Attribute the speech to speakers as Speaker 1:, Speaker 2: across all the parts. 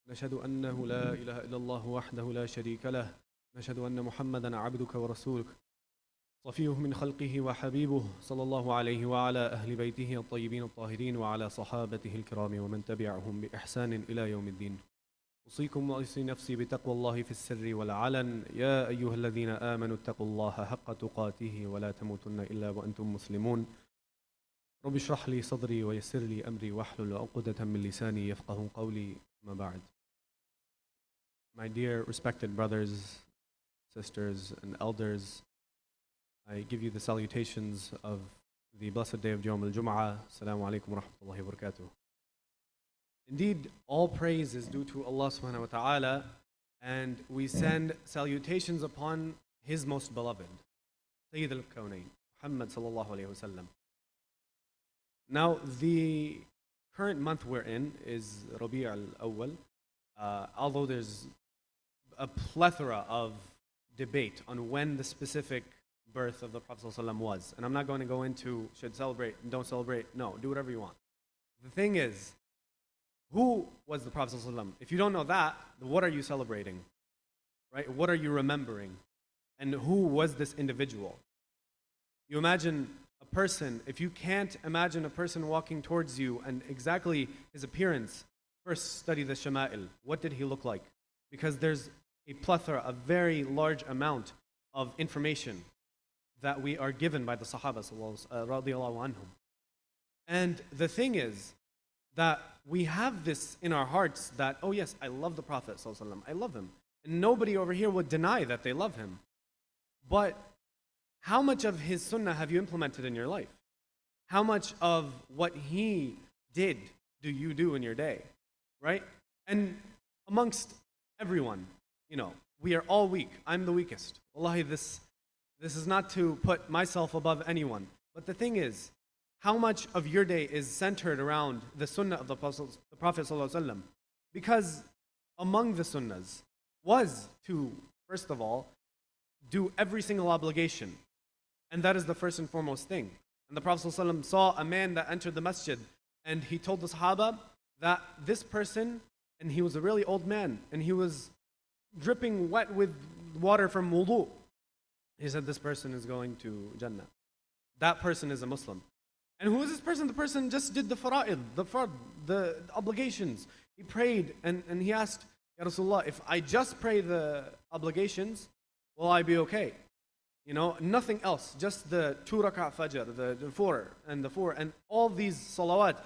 Speaker 1: نشهد أنه لا إله إلا الله وحده لا شريك له نشهد أن محمدا عبدك ورسولك صفيه من خلقه وحبيبه صلى الله عليه وعلى أهل بيته الطيبين الطاهرين وعلى صحابته الكرام ومن تبعهم بإحسان إلى يوم الدين. أوصيكم وأوصي نفسي بتقوى الله في السر والعلن يا أيها الذين آمنوا اتقوا الله حق تقاته ولا تموتن إلا وأنتم مسلمون. رب اشرح لي صدري ويسر لي أمري واحلل عقدة من لساني يفقهوا قولي ما بعد. My dear respected brothers, sisters and elders, I give you the salutations of the blessed day of Yawm al-Jum'ah. Assalamu alaikum wa rahmatullahi wa barakatuh. Indeed, all praise is due to Allah subhanahu wa ta'ala, and we send salutations upon His most beloved, Sayyid al-Kawnayn, Muhammad sallallahu alayhi wa sallam. Now, the current month we're in is Rabi' al-Awwal, although there's a plethora of debate on when the specific birth of the Prophet ﷺ was. And I'm not going to go into should celebrate and don't celebrate. No, do whatever you want. The thing is, who was the Prophet ﷺ? If you don't know that, what are you celebrating? Right? What are you remembering? And who was this individual? You imagine a person, if you can't imagine a person walking towards you and exactly his appearance, first study the Shama'il. What did he look like? Because there's a plethora, a very large amount of information that we are given by the Sahaba radiallahu anhum. And the thing is that we have this in our hearts that, oh yes, I love the Prophet ﷺ, I love him. And nobody over here would deny that they love him. But how much of his sunnah have you implemented in your life? How much of what he did do you do in your day? Right? And amongst everyone, we are all weak. I'm the weakest. Wallahi, this is not to put myself above anyone. But the thing is, how much of your day is centered around the sunnah of the Prophet ﷺ? Because among the sunnahs was to, first of all, do every single obligation. And that is the first and foremost thing. And the Prophet ﷺ saw a man that entered the masjid, and he told the Sahaba that this person, and he was a really old man, and he was dripping wet with water from wudu. He said, this person is going to Jannah. That person is a Muslim. And who is this person? The person just did the fara'id, the obligations. He prayed, and he asked, Ya Rasulullah, if I just pray the obligations, will I be okay? Nothing else, just the 2 rak'ah fajr, the 4, and all these salawat,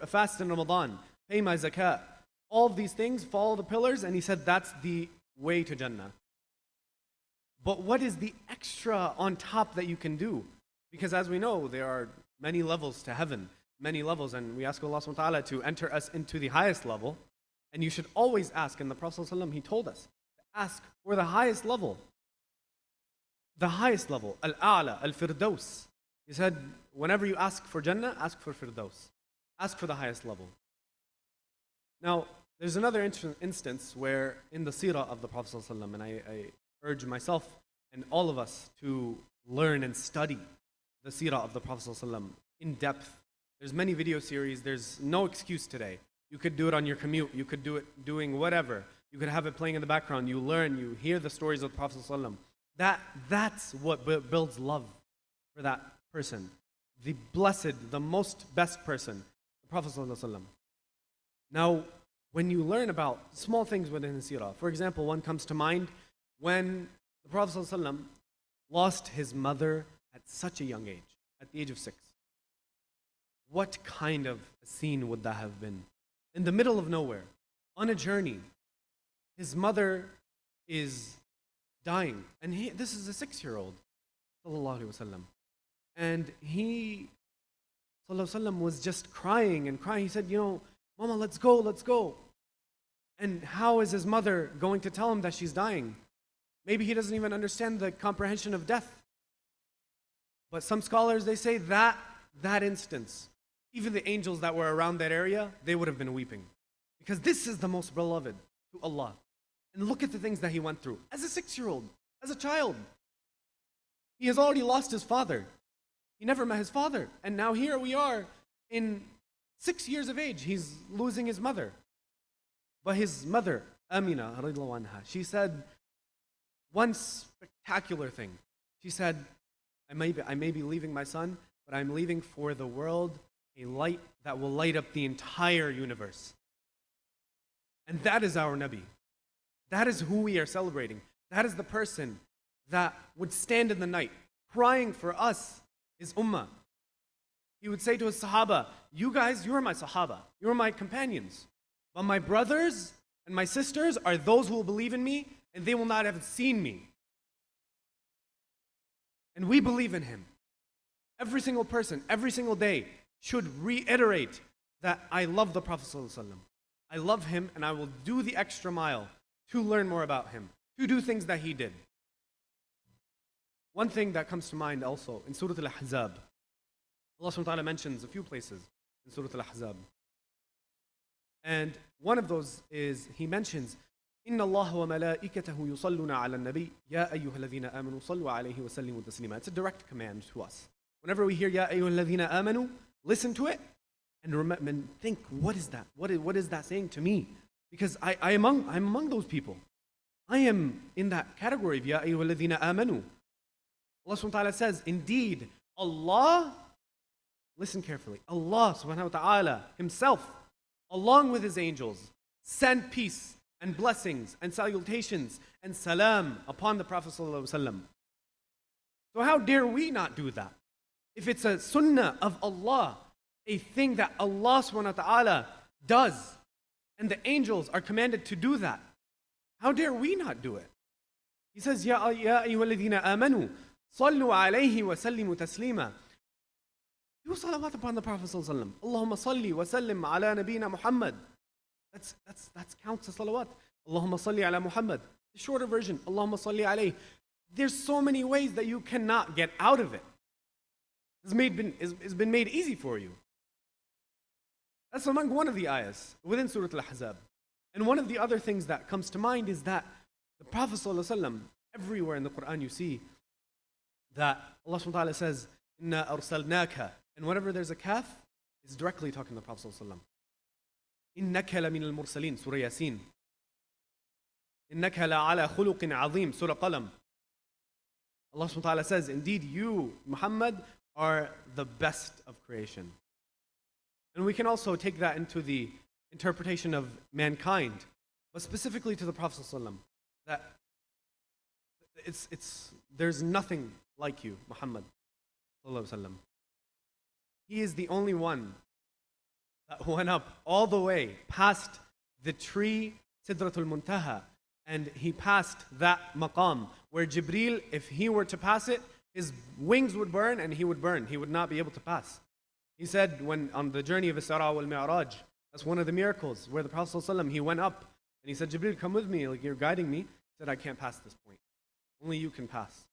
Speaker 1: fast in Ramadan, pay my zakat, all of these things, follow the pillars, and he said that's the way to Jannah. But what is the extra on top that you can do? Because as we know, there are many levels to heaven, many levels, and we ask Allah subhanahu wa ta'ala to enter us into the highest level. And you should always ask, and the Prophet ﷺ, he told us, to ask for the highest level. The highest level, al-a'la, al-firdaus. He said, whenever you ask for Jannah, ask for firdaus. Ask for the highest level. Now, there's another instance where in the seerah of the Prophet ﷺ, and I urge myself and all of us to learn and study the seerah of the Prophet ﷺ in depth. There's many video series. There's no excuse today. You could do it on your commute. You could do it doing whatever. You could have it playing in the background. You learn, you hear the stories of the Prophet ﷺ. That's what builds love for that person. The blessed, the most best person, the Prophet ﷺ. Now, when you learn about small things within the seerah, for example, one comes to mind when the Prophet ﷺ lost his mother at such a young age, at the age of 6. What kind of a scene would that have been? In the middle of nowhere, on a journey, his mother is dying, and this is a 6-year-old, sallallahu alaihi wasallam, and he, sallallahu alaihi wasallam, was just crying and crying. He said, Mama, let's go. And how is his mother going to tell him that she's dying? Maybe he doesn't even understand the comprehension of death. But some scholars, they say that instance, even the angels that were around that area, they would have been weeping. Because this is the most beloved to Allah. And look at the things that he went through. As a 6-year-old, as a child. He has already lost his father. He never met his father. And now here we are in 6 years of age. He's losing his mother. But his mother, Amina, radiallahu anha, she said one spectacular thing. She said, I may be leaving my son, but I'm leaving for the world a light that will light up the entire universe. And that is our Nabi. That is who we are celebrating. That is the person that would stand in the night crying for us, his ummah. He would say to his Sahaba, you guys, you are my Sahaba. You are my companions. But my brothers and my sisters are those who will believe in me, and they will not have seen me. And we believe in him. Every single person, every single day, should reiterate that I love the Prophet ﷺ. I love him, and I will do the extra mile to learn more about him, to do things that he did. One thing that comes to mind also in Surah Al-Ahzab, Allah subhanahu wa ta'ala mentions a few places in Surah Al-Ahzab. And one of those is, he mentions, إِنَّ اللَّهَ وَمَلَائِكَتَهُ يُصَلُّونَ عَلَى النَّبِيِّ يَا أَيُّهَا الَّذِينَ آمَنُوا صَلُّوا عَلَيْهِ وَسَلِّمُوا تَسْلِيمًا. It's a direct command to us. Whenever we hear يَا أَيُّهَا الَّذِينَ آمَنُوا, listen to it and think, what is that? What is that saying to me? Because I'm among those people. I am in that category of يَا أَيُّهَا الَّذِينَ آمَنُوا. Allah subhanahu wa ta'ala says, indeed, Allah, listen carefully, Allah subhanahu wa ta'ala himself, along with his angels, sent peace and blessings and salutations and salam upon the Prophet sallallahu alaihi wasallam. So how dare we not do that? If it's a sunnah of Allah, a thing that Allah subhanahu wa ta'ala does, and the angels are commanded to do that, how dare we not do it? He says, Ya ayyuhalladhina amanu, sallu alayhi wa sallimu taslima. Do salawat upon the Prophet sallallahu alaihi wasallam. Allahumma salli wa sallim ala nabina Muhammad. That's counts as salawat. Allahumma salli ala Muhammad. The shorter version, Allahumma salli alayhi. There's so many ways that you cannot get out of it. It's been made easy for you. That's among one of the ayahs within Surah Al-Ahzab. And one of the other things that comes to mind is that the Prophet ﷺ, everywhere in the Quran you see that Allah subhanahu wa ta'ala says, Inna arsalnaka. And whenever there's a kaf, it's directly talking to the Prophet ﷺ. Innaka la min al-mursalin, Surah Yasin. Innaka la ala khuluqin azim, Surah Qalam. Allah subhanahu wa ta'ala says, indeed you, Muhammad, are the best of creation. And we can also take that into the interpretation of mankind, but specifically to the Prophet ﷺ, that there's nothing like you, Muhammad ﷺ. He is the only one that went up all the way past the tree Sidratul Muntaha, and he passed that maqam where Jibreel, if he were to pass it, his wings would burn and he would burn. He would not be able to pass. He said when on the journey of Isra wal Mi'raj, that's one of the miracles where the Prophet ﷺ, he went up and he said, Jibreel, come with me, like you're guiding me. He said, I can't pass this point. Only you can pass.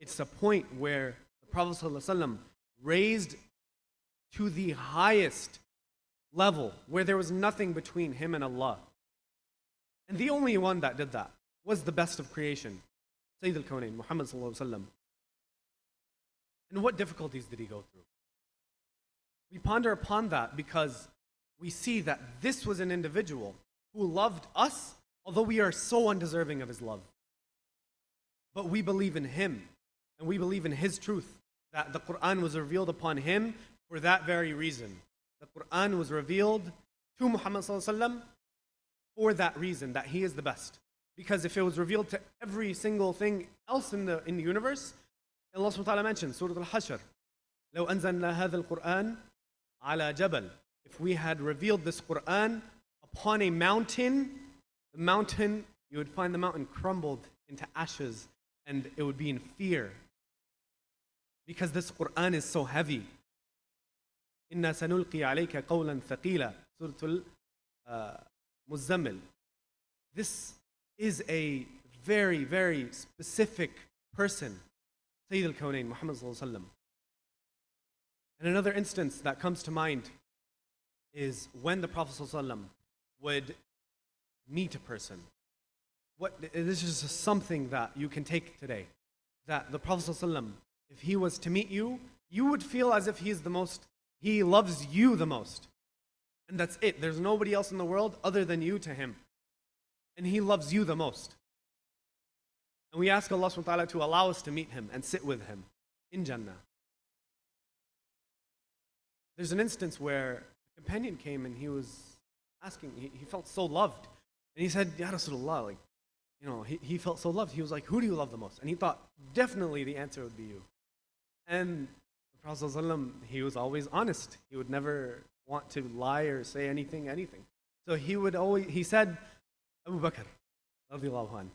Speaker 1: It's a point where the Prophet ﷺ raised to the highest level where there was nothing between him and Allah. And the only one that did that was the best of creation, Sayyid al-Kawnayn, Muhammad sallallahu alaihi wasallam. And what difficulties did he go through? We ponder upon that because we see that this was an individual who loved us, although we are so undeserving of his love. But we believe in him, and we believe in his truth, that the Quran was revealed upon him for that very reason. The Quran was revealed to Muhammad sallallahu alaihi wasallam for that reason, that he is the best. Because if it was revealed to every single thing else in the universe, Allah subhanahu wa ta'ala mentions, Surah Al-Hashr, لو أنزلنا هذا القرآن على جبل. If we had revealed this Quran upon a mountain, the mountain, you would find the mountain crumbled into ashes and it would be in fear. Because this Quran is so heavy. إِنَّا سَنُلْقِي عَلَيْكَ قَوْلًا ثَقِيلًا, Surah Al-Muzammil. This is a very, very specific person, Sayyid al-Kawnayn, Muhammad sallallahu alaihi wasallam. And another instance that comes to mind is when the Prophet sallallahu alaihi wasallam would meet a person. This is just something that you can take today. That the Prophet sallallahu alaihi wasallam, if he was to meet you, you would feel as if he loves you the most. And that's it. There's nobody else in the world other than you to him. And he loves you the most. And we ask Allah subhanahu wa ta'ala to allow us to meet him and sit with him in Jannah. There's an instance where a companion came and he was asking, he felt so loved. And he said, Ya Rasulullah, like, he felt so loved. He was like, who do you love the most? And he thought, definitely the answer would be you. And the Prophet ﷺ, he was always honest. He would never want to lie or say anything. So he said, Abu Bakr, radiallahu anhu.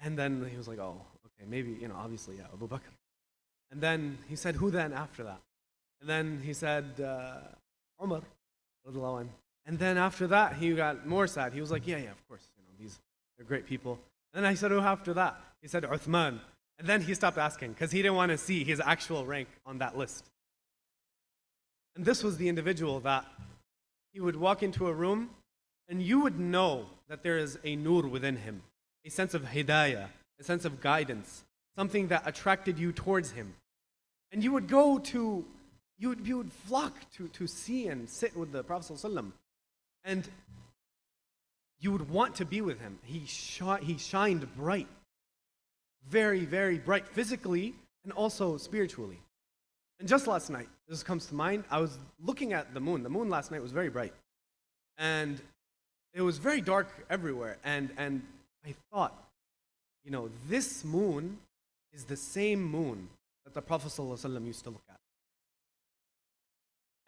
Speaker 1: And then he was like, oh, okay, maybe, obviously, yeah, Abu Bakr. And then he said, who then after that? And then he said, Umar, radiallahu anhu. And then after that, he got more sad. He was like, yeah, of course, they're great people. And then I said, who after that? He said, Uthman. And then he stopped asking because he didn't want to see his actual rank on that list. And this was the individual that he would walk into a room and you would know that there is a nur within him, a sense of hidayah, a sense of guidance, something that attracted you towards him. And you would you would flock to see and sit with the Prophet ﷺ. And you would want to be with him. He shined bright. Very, very bright physically and also spiritually. And just last night, this comes to mind, I was looking at the moon. The moon last night was very bright. And it was very dark everywhere. And I thought, this moon is the same moon that the Prophet ﷺ used to look at.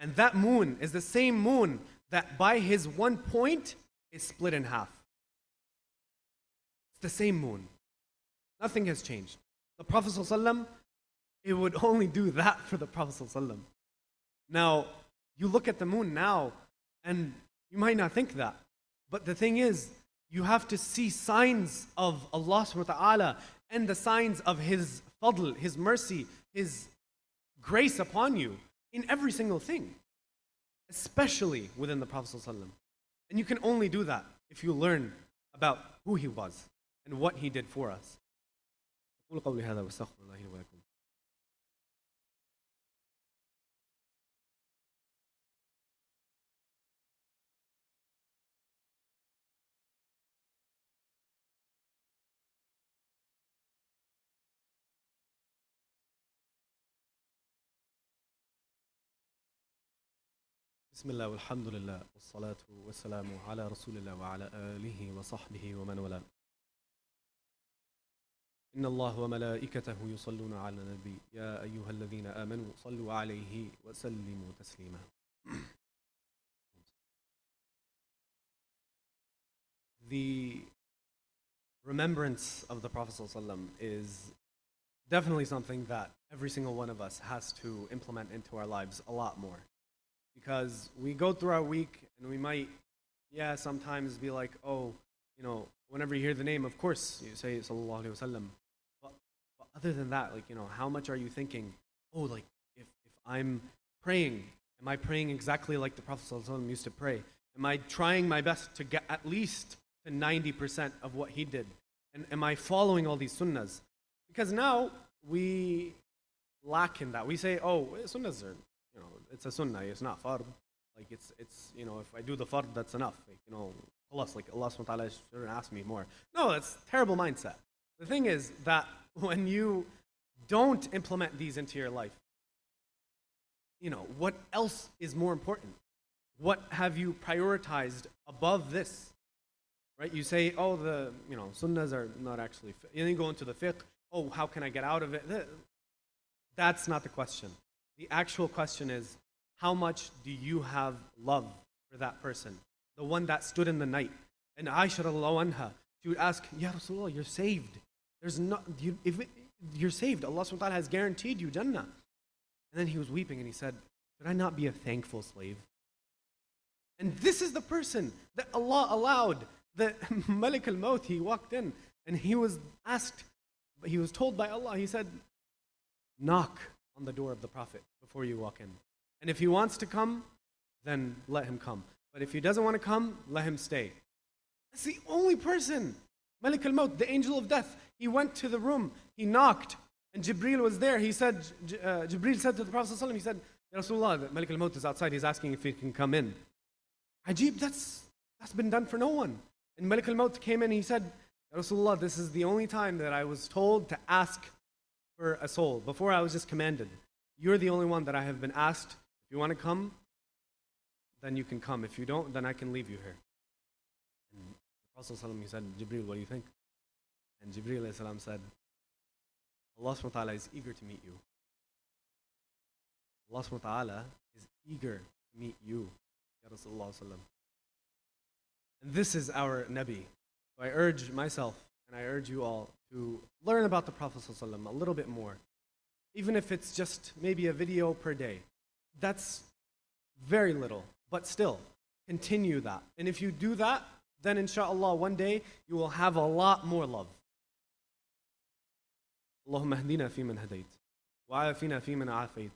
Speaker 1: And that moon is the same moon that by his one point is split in half. It's the same moon. Nothing has changed. The Prophet ﷺ, it would only do that for the Prophet ﷺ. Now, you look at the moon now, and you might not think that. But the thing is, you have to see signs of Allah subhanahu wa ta'ala and the signs of His fadl, His mercy, His grace upon you in every single thing. Especially within the Prophet ﷺ. And you can only do that if you learn about who he was and what he did for us. أقول قولي هذا واستغفر الله لي ولكم. بسم الله والحمد لله والصلاة والسلام على رسول الله وعلى آله وصحبه ومن والاه. إن الله وملائكته يصلون على النبي يا أيها الذين آمنوا صلوا عليه وسلموا تسليما. The remembrance of the Prophet ﷺ is definitely something that every single one of us has to implement into our lives a lot more. Because we go through our week and we might, sometimes be like, whenever you hear the name, of course, you say Sallallahu Alaihi Wasallam. But other than that, how much are you thinking, if I'm praying, am I praying exactly like the Prophet Sallallahu Alaihi Wasallam used to pray? Am I trying my best to get at least to 90% of what he did? And am I following all these sunnahs? Because now we lack in that. We say, sunnahs are, it's a sunnah, it's not fard. It's if I do the fard, that's enough. Allah subhanahu wa ta'ala shouldn't ask me more. No, that's a terrible mindset. The thing is that when you don't implement these into your life, what else is more important? What have you prioritized above this? Right? You say, the sunnahs are not actually, and then you go into the fiqh, how can I get out of it? That's not the question. The actual question is, how much do you have love for that person? The one that stood in the night. And Aisha radiallahu anha, she would ask, Ya Rasulullah, you're saved. You're saved. Allah subhanahu wa ta'ala has guaranteed you Jannah. And then he was weeping and he said, should I not be a thankful slave? And this is the person that Allah allowed, the Malik al-Maut, he walked in and he was asked, he was told by Allah, he said, knock on the door of the Prophet before you walk in. And if he wants to come, then let him come. But if he doesn't want to come, let him stay. That's the only person. Malik al-Maut, the angel of death. He went to the room, he knocked, and Jibreel was there. He said, Jibreel said to the Prophet ﷺ, he said, Ya Rasulullah, Malik al-Maut is outside, he's asking if he can come in. Ajib, that's been done for no one. And Malik al-Maut came in and he said, Ya Rasulullah, this is the only time that I was told to ask for a soul. Before I was just commanded. You're the only one that I have been asked. If you want to come, then you can come. If you don't, then I can leave you here. And the Prophet ﷺ, he said, Jibreel, what do you think? And Jibreel ﷺ said, Allah subhanahu wa ta'ala is eager to meet you. Allah subhanahu wa ta'ala is eager to meet you, Ya Rasulullah ﷺ. And this is our Nabi. So I urge myself and I urge you all to learn about the Prophet ﷺ a little bit more. Even if it's just maybe a video per day. That's very little, but still, continue that. And if you do that, then inshallah one day you will have a lot more love. اللهم اهدنا فيمن هديت وعافنا فيمن عافيت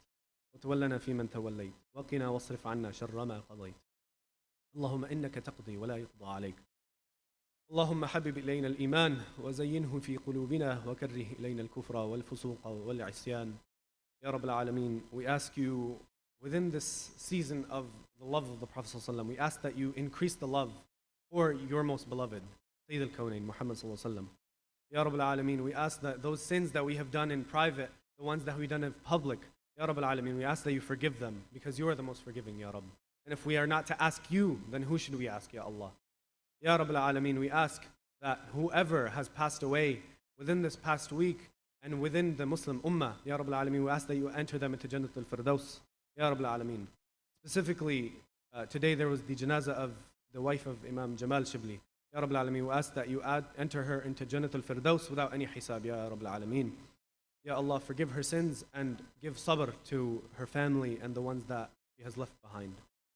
Speaker 1: وتولنا فيمن توليت وقنا واصرف عنا شر ما قضيت اللهم إنك تقضي ولا يقضى عليك اللهم حبب إلينا الإيمان وزينه في قلوبنا وكره إلينا الكفر والفسوق والعصيان يا رب العالمين. We ask you within this season of the love of the Prophet ﷺ, we ask that you increase the love for your most beloved Sayyid al-Kawnayn Muhammad ﷺ. Ya Rabb al-Alameen, we ask that those sins that we have done in private, the ones that we've done in public, Ya Rabb al-Alameen, we ask that you forgive them because you are the most forgiving, Ya Rabb. And if we are not to ask you, then who should we ask, Ya Allah? Ya Rabb al-Alameen, we ask that whoever has passed away within this past week and within the Muslim Ummah, Ya Rabb al-Alameen, we ask that you enter them into Jannat al-Firdaus, Ya Rabb al-Alameen. Specifically, today there was the janazah of the wife of Imam Jamal Shibli. Ya Rabb al-Alameen, we ask that you enter her into Jannat al-Firdaus without any hisab, Ya Rabb al-Alameen. Ya Allah, forgive her sins and give sabr to her family and the ones that she has left behind.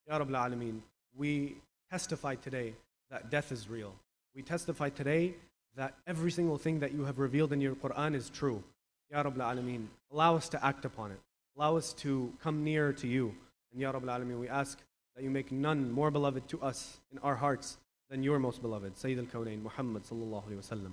Speaker 1: Ya Rabb al-Alameen, we testify today that death is real. We testify today that every single thing that you have revealed in your Quran is true. Ya Rabb al-Alameen, allow us to act upon it. Allow us to come nearer to you. And Ya Rabb al-Alameen, we ask that you make none more beloved to us in our hearts than your most beloved, Sayyid al-Kawnayn Muhammad sallallahu alayhi wa sallam.